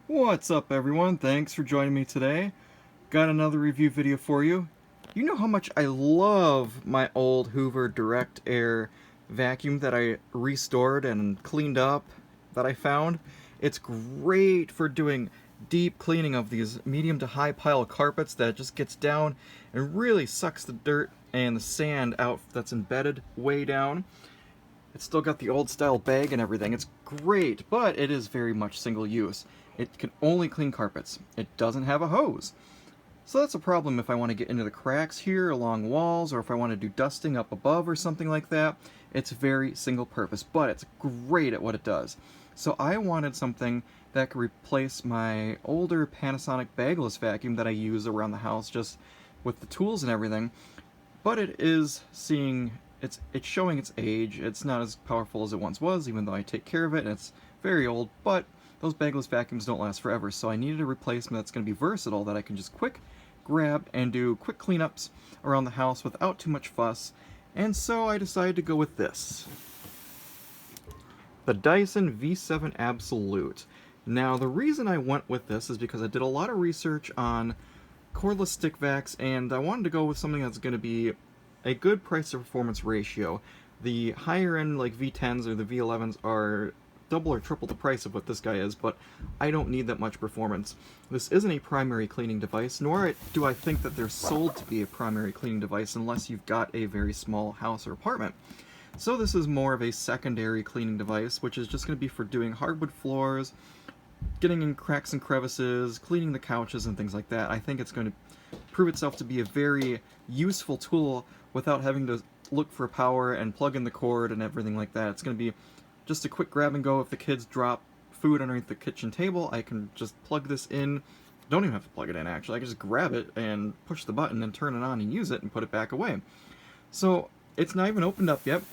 What's up everyone, thanks for joining me today. Got another review video for you. You know how much I love my old Hoover Direct Air vacuum that I restored and cleaned up that I found? It's great for doing deep cleaning of these medium to high pile carpets that just gets down and really sucks the dirt and the sand out that's embedded way down. It's still got the old style bag and everything. It's great, but it is very much single use. It can only clean carpets. It doesn't have a hose. So that's a problem if I want to get into the cracks here along walls, or if I want to do dusting up above or something like that. It's very single purpose, but it's great at what it does. So I wanted something that could replace my older Panasonic bagless vacuum that I use around the house just with the tools and everything. But it is it's showing its age. It's not as powerful as it once was, even though I take care of it, and it's very old, but those bagless vacuums don't last forever, so I needed a replacement that's going to be versatile, that I can just quick grab and do quick cleanups around the house without too much fuss, and so I decided to go with this. The Dyson V7 Absolute. Now, the reason I went with this is because I did a lot of research on cordless stick vacs, and I wanted to go with something that's going to be a good price to performance ratio. The higher end, like V10s or the V11s, are double or triple the price of what this guy is, but I don't need that much performance. This isn't a primary cleaning device, nor do I think that they're sold to be a primary cleaning device unless you've got a very small house or apartment. So this is more of a secondary cleaning device, which is just going to be for doing hardwood floors, getting in cracks and crevices, cleaning the couches and things like that. I think it's going to prove itself to be a very useful tool without having to look for power and plug in the cord and everything like that. It's going to be just a quick grab and go. If the kids drop food underneath the kitchen table, I can just plug this in. Don't even have to plug it in, actually. I can just grab it and push the button and turn it on and use it and put it back away. So it's not even opened up yet.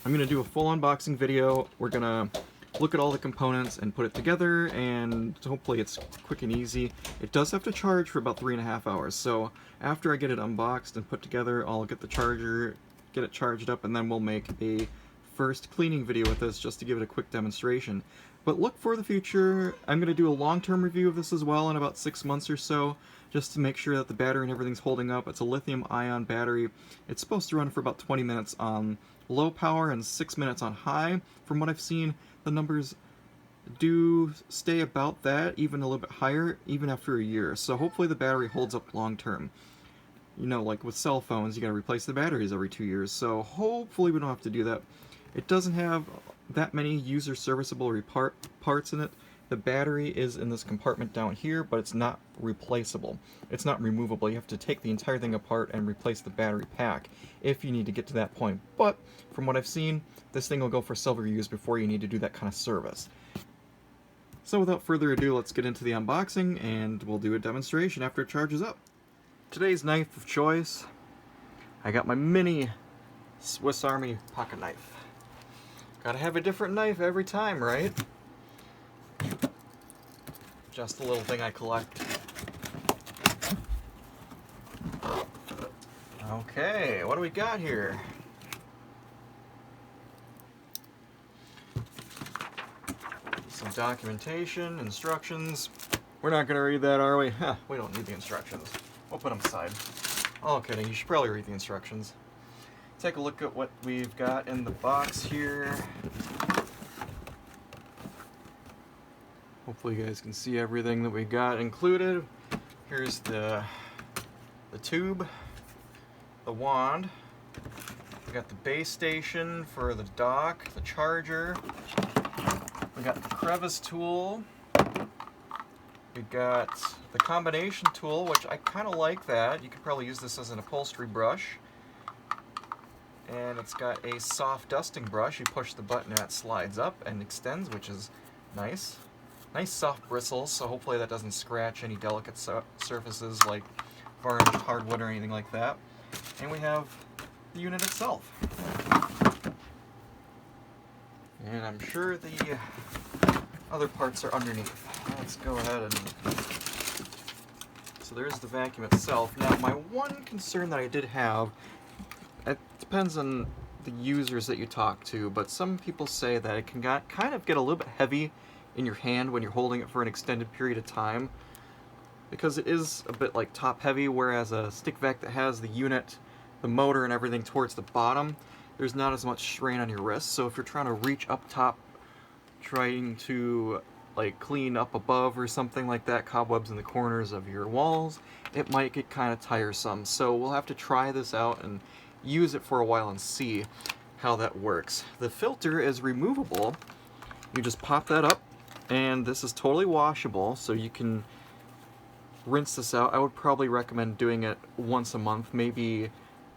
I'm going to do a full unboxing video. We're going to look at all the components and put it together, and hopefully it's quick and easy. It does have to charge for about 3.5 hours, so after I get it unboxed and put together, I'll get the charger, get it charged up, and then we'll make a first cleaning video with this just to give it a quick demonstration. But look for the future. I'm going to do a long-term review of this as well in about 6 months or so, just to make sure that the battery and everything's holding up. It's a lithium-ion battery. It's supposed to run for about 20 minutes on low power and 6 minutes on high. From what I've seen, the numbers do stay about that, even a little bit higher, even after a year. So hopefully the battery holds up long-term. You know, like with cell phones, you gotta replace the batteries every 2 years, so hopefully we don't have to do that. It doesn't have that many user serviceable parts in it. The battery is in this compartment down here, but it's not replaceable. It's not removable. You have to take the entire thing apart and replace the battery pack if you need to get to that point. But from what I've seen, this thing will go for several years before you need to do that kind of service. So without further ado, let's get into the unboxing, and we'll do a demonstration after it charges up. Today's knife of choice, I got my mini Swiss Army pocket knife. Gotta have a different knife every time, right? Just a little thing I collect. Okay, what do we got here? Some documentation, instructions. We're not gonna read that, are we? Huh, we don't need the instructions. We'll put them aside. Oh, kidding, you should probably read the instructions. Take a look at what we've got in the box here. Hopefully you guys can see everything that we got included. Here's the tube, the wand. We got the base station for the dock, the charger. We got the crevice tool. We got the combination tool, which I kind of like that. You could probably use this as an upholstery brush. And it's got a soft dusting brush. You push the button and it slides up and extends, which is nice. Nice soft bristles, so hopefully that doesn't scratch any delicate surfaces like varnished hardwood or anything like that. And we have the unit itself. And I'm sure the other parts are underneath. Let's go ahead and... So there's the vacuum itself. Now, my one concern that I did have, it depends on the users that you talk to, but some people say that it can kind of get a little bit heavy in your hand when you're holding it for an extended period of time, because it is a bit like top heavy, whereas a stick vac that has the unit, the motor and everything towards the bottom, there's not as much strain on your wrist. So if you're trying to reach up top, trying to like clean up above or something like that, cobwebs in the corners of your walls, it might get kind of tiresome. So we'll have to try this out and use it for a while and see how that works. The filter is removable. You just pop that up, and this is totally washable, so you can rinse this out. I would probably recommend doing it once a month, maybe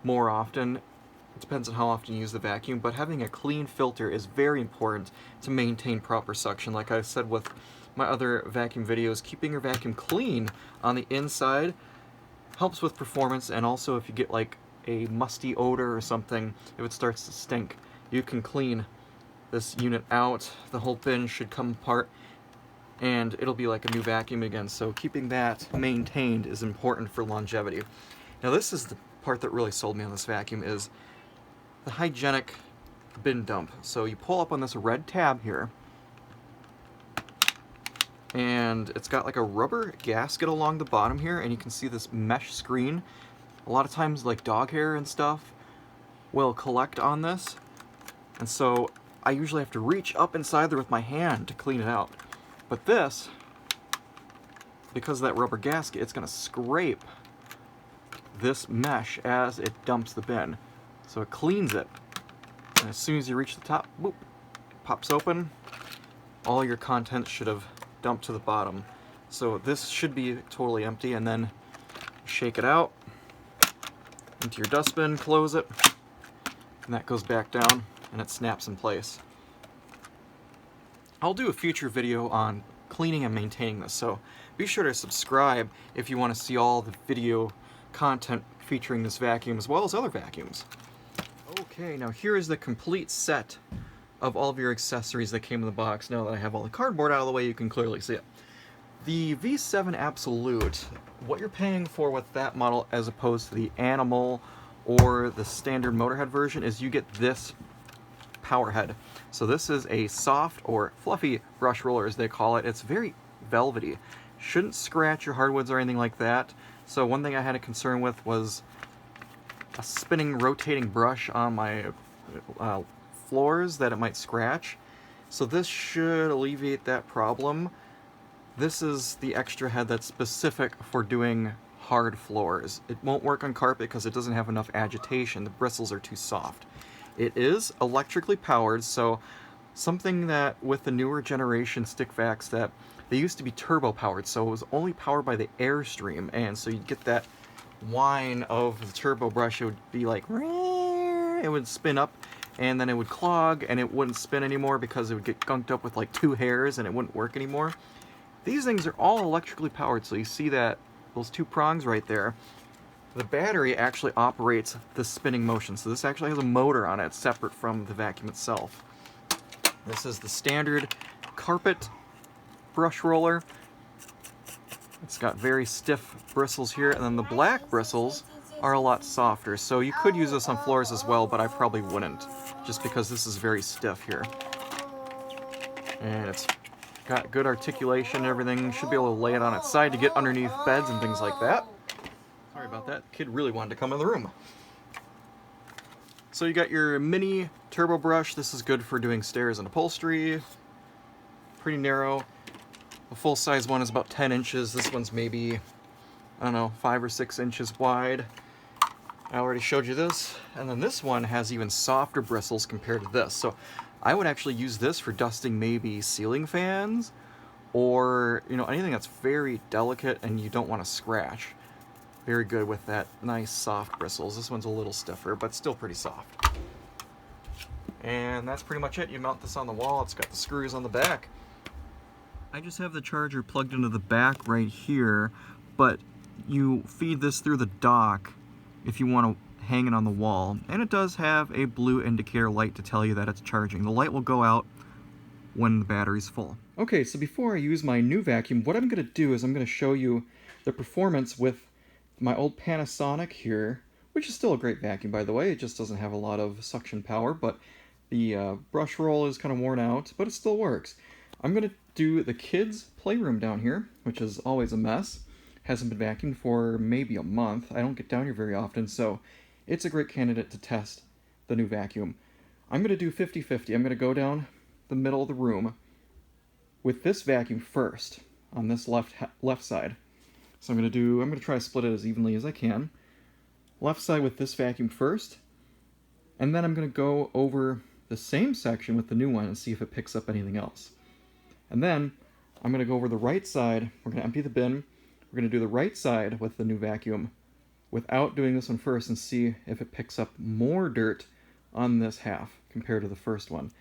more often. It depends on how often you use the vacuum, but having a clean filter is very important to maintain proper suction. Like I said with my other vacuum videos, keeping your vacuum clean on the inside helps with performance, and also if you get like a musty odor or something, if it starts to stink, you can clean this unit out. The whole bin should come apart and it'll be like a new vacuum again. So keeping that maintained is important for longevity. Now this is the part that really sold me on this vacuum, is the hygienic bin dump. So you pull up on this red tab here, and it's got like a rubber gasket along the bottom here, and you can see this mesh screen. A lot of times like dog hair and stuff will collect on this, and so I usually have to reach up inside there with my hand to clean it out. But this, because of that rubber gasket, it's going to scrape this mesh as it dumps the bin. So it cleans it. And as soon as you reach the top, boop, it pops open. All your contents should have dumped to the bottom. So this should be totally empty, and then shake it out into your dustbin, close it, and that goes back down and it snaps in place. I'll do a future video on cleaning and maintaining this, so be sure to subscribe if you want to see all the video content featuring this vacuum as well as other vacuums. Okay, now here is the complete set of all of your accessories that came in the box. Now that I have all the cardboard out of the way, you can clearly see it. The V7 Absolute, what you're paying for with that model as opposed to the Animal or the standard Motorhead version is you get this power head. So this is a soft or fluffy brush roller, as they call it. It's very velvety. Shouldn't scratch your hardwoods or anything like that. So one thing I had a concern with was a spinning, rotating brush on my floors that it might scratch. So this should alleviate that problem. This is the extra head that's specific for doing hard floors. It won't work on carpet because it doesn't have enough agitation. The bristles are too soft. It is electrically powered, so something that with the newer generation stick vacs, that they used to be turbo powered, so it was only powered by the airstream, and so you'd get that whine of the turbo brush. It would be like, it would spin up and then it would clog and it wouldn't spin anymore because it would get gunked up with like 2 hairs and it wouldn't work anymore. These things are all electrically powered, so you see that those 2 prongs right there. The battery actually operates the spinning motion, so this actually has a motor on it separate from the vacuum itself. This is the standard carpet brush roller. It's got very stiff bristles here, and then the black bristles are a lot softer, so you could use this on floors as well, but I probably wouldn't, just because this is very stiff here. And it's got good articulation and everything. Should be able to lay it on its side to get underneath beds and things like that. Sorry about that. Kid really wanted to come in the room. So you got your mini turbo brush. This is good for doing stairs and upholstery. Pretty narrow. The full-size one is about 10 inches. This one's maybe, I don't know, 5 or 6 inches wide. I already showed you this. And then this one has even softer bristles compared to this. So I would actually use this for dusting maybe ceiling fans or, you know, anything that's very delicate and you don't want to scratch. Very good with that nice soft bristles. This one's a little stiffer, but still pretty soft. And that's pretty much it. You mount this on the wall. It's got the screws on the back. I just have the charger plugged into the back right here, but you feed this through the dock if you want to hang it on the wall. And it does have a blue indicator light to tell you that it's charging. The light will go out when the battery's full. Okay, so before I use my new vacuum, what I'm going to do is I'm going to show you the performance with my old Panasonic here, which is still a great vacuum, by the way. It just doesn't have a lot of suction power, but the brush roll is kind of worn out, but it still works. I'm going to do the kids' playroom down here, which is always a mess. Hasn't been vacuumed for maybe a month. I don't get down here very often, so it's a great candidate to test the new vacuum. I'm going to do 50-50. I'm going to go down the middle of the room with this vacuum first on this left side. So I'm going to try to split it as evenly as I can. Left side with this vacuum first, and then I'm going to go over the same section with the new one and see if it picks up anything else. And then I'm going to go over the right side. We're going to empty the bin. We're going to do the right side with the new vacuum without doing this one first and see if it picks up more dirt on this half compared to the first one.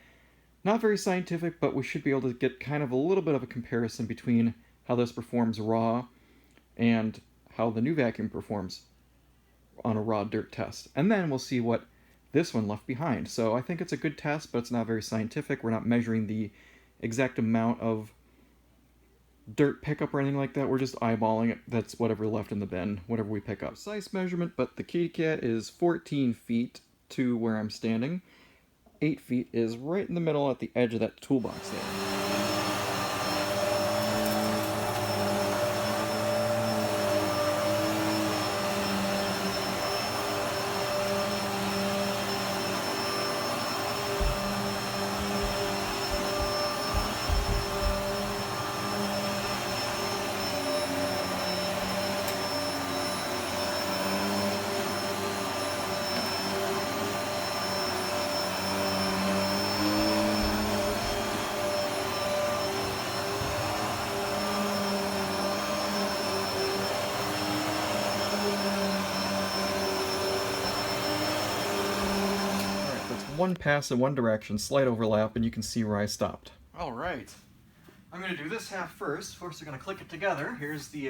Not very scientific, but we should be able to get kind of a little bit of a comparison between how this performs raw and how the new vacuum performs on a raw dirt test. And then we'll see what this one left behind. So I think it's a good test, but it's not very scientific. We're not measuring the exact amount of dirt pickup or anything like that. We're just eyeballing it. That's whatever left in the bin, whatever we pick up. Precise measurement, but the kitty cat is 14 feet to where I'm standing. 8 feet is right in the middle at the edge of that toolbox there. One pass in one direction, slight overlap, and you can see where I stopped. All right, I'm going to do this half first. First, we're going to click it together. Here's the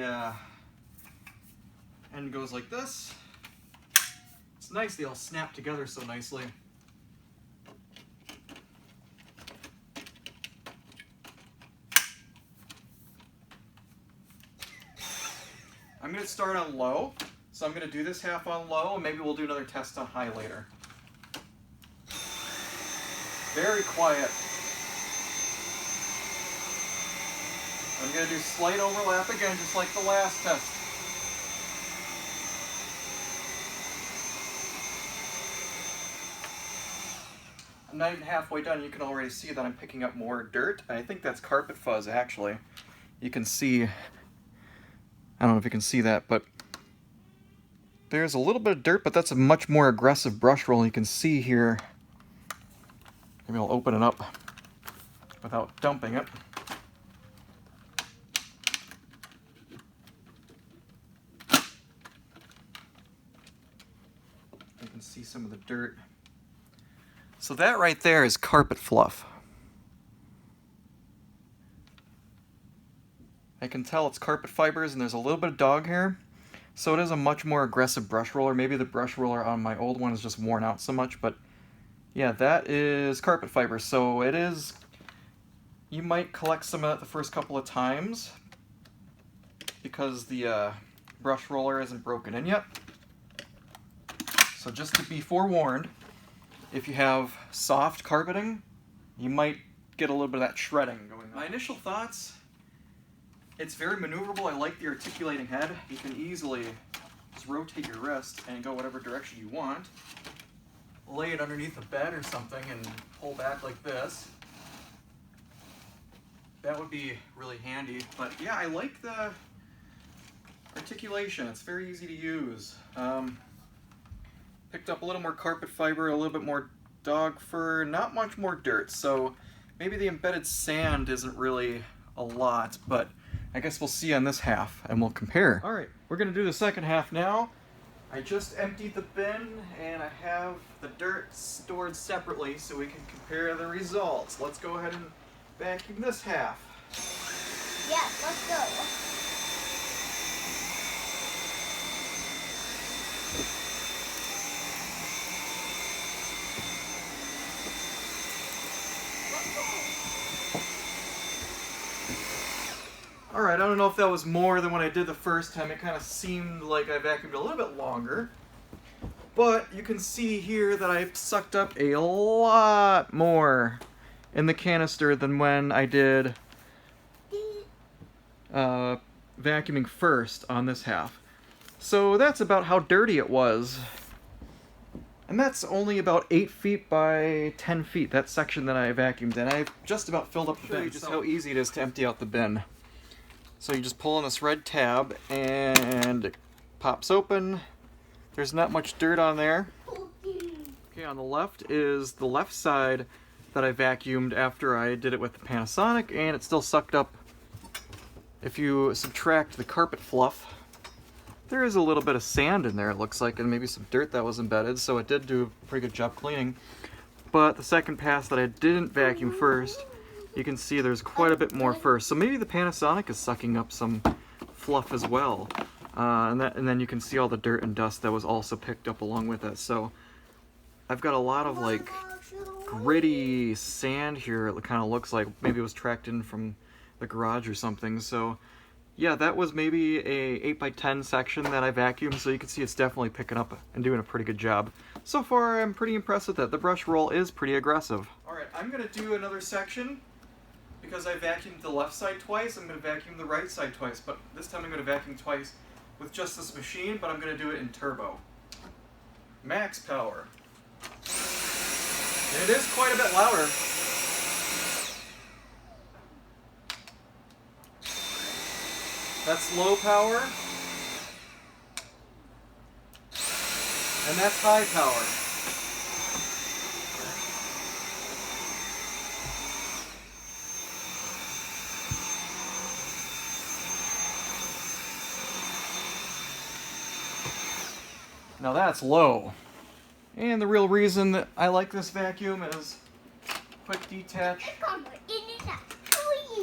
end goes like this. It's nice they all snap together so nicely. I'm going to start on low, so I'm going to do this half on low, and maybe we'll do another test on high later. Very quiet. I'm going to do slight overlap again, just like the last test. I'm not even halfway done. You can already see that I'm picking up more dirt. I think that's carpet fuzz, actually. You can see, I don't know if you can see that, but there's a little bit of dirt, but that's a much more aggressive brush roll. You can see here. Maybe I'll open it up without dumping it. You can see some of the dirt. So that right there is carpet fluff. I can tell it's carpet fibers and there's a little bit of dog hair. So it is a much more aggressive brush roller. Maybe the brush roller on my old one is just worn out so much, but yeah, that is carpet fiber, so it is, you might collect some of that the first couple of times because the brush roller isn't broken in yet. So just to be forewarned, if you have soft carpeting, you might get a little bit of that shredding going on. My initial thoughts, it's very maneuverable. I like the articulating head. You can easily just rotate your wrist and go whatever direction you want. Lay it underneath the bed or something and pull back like this. That would be really handy. But yeah, I like the articulation. It's very easy to use. Picked up a little more carpet fiber, a little bit more dog fur, not much more dirt. So maybe the embedded sand isn't really a lot, but I guess we'll see on this half and we'll compare. All right, we're gonna do the second half now. I just emptied the bin and I have the dirt stored separately so we can compare the results. Let's go ahead and vacuum this half. Yes, let's go. Alright, I don't know if that was more than what I did the first time. It kind of seemed like I vacuumed a little bit longer. But you can see here that I've sucked up a lot more in the canister than when I did vacuuming first on this half. So that's about how dirty it was. And that's only about 8 feet by 10 feet, that section that I vacuumed, and I've just about filled up the bin. Just how easy it is to empty out the bin. So you just pull on this red tab, and it pops open. There's not much dirt on there. Okay, on the left is the left side that I vacuumed after I did it with the Panasonic, and it still sucked up. If you subtract the carpet fluff, there is a little bit of sand in there, it looks like, and maybe some dirt that was embedded, so it did do a pretty good job cleaning. But the second pass that I didn't vacuum first, you can see there's quite a bit more first. So maybe the Panasonic is sucking up some fluff as well. And then you can see all the dirt and dust that was also picked up along with it. So I've got a lot of like gritty sand here, it kind of looks like. Maybe it was tracked in from the garage or something. So yeah, that was maybe a 8 by 10 section that I vacuumed, so you can see it's definitely picking up and doing a pretty good job. So far, I'm pretty impressed with that. The brush roll is pretty aggressive. Alright, I'm going to do another section. Because I vacuumed the left side twice, I'm going to vacuum the right side twice, but this time I'm going to vacuum twice with just this machine, but I'm going to do it in turbo. Max power. And it is quite a bit louder. That's low power. And that's high power. Now that's low. And the real reason that I like this vacuum is quick detach.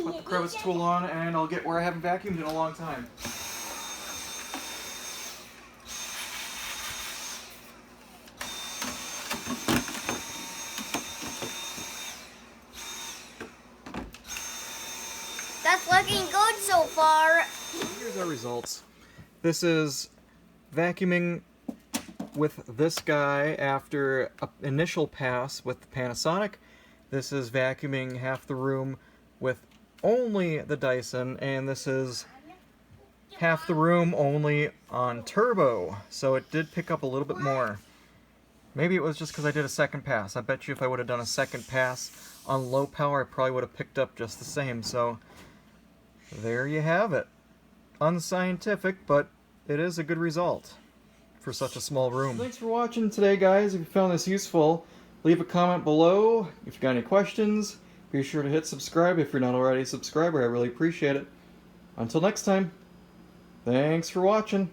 Put the crevice tool on and I'll get where I haven't vacuumed in a long time. That's looking good so far. Here's our results. This is vacuuming with this guy after an initial pass with the Panasonic. This is vacuuming half the room with only the Dyson, and this is half the room only on turbo, so it did pick up a little bit more. Maybe it was just because I did a second pass. I bet you if I would have done a second pass on low power, I probably would have picked up just the same. So there you have it. Unscientific, but it is a good result for such a small room. Thanks for watching today, guys. If you found this useful, leave a comment below. If you got any questions, be sure to hit subscribe if you're not already a subscriber. I really appreciate it. Until next time, thanks for watching.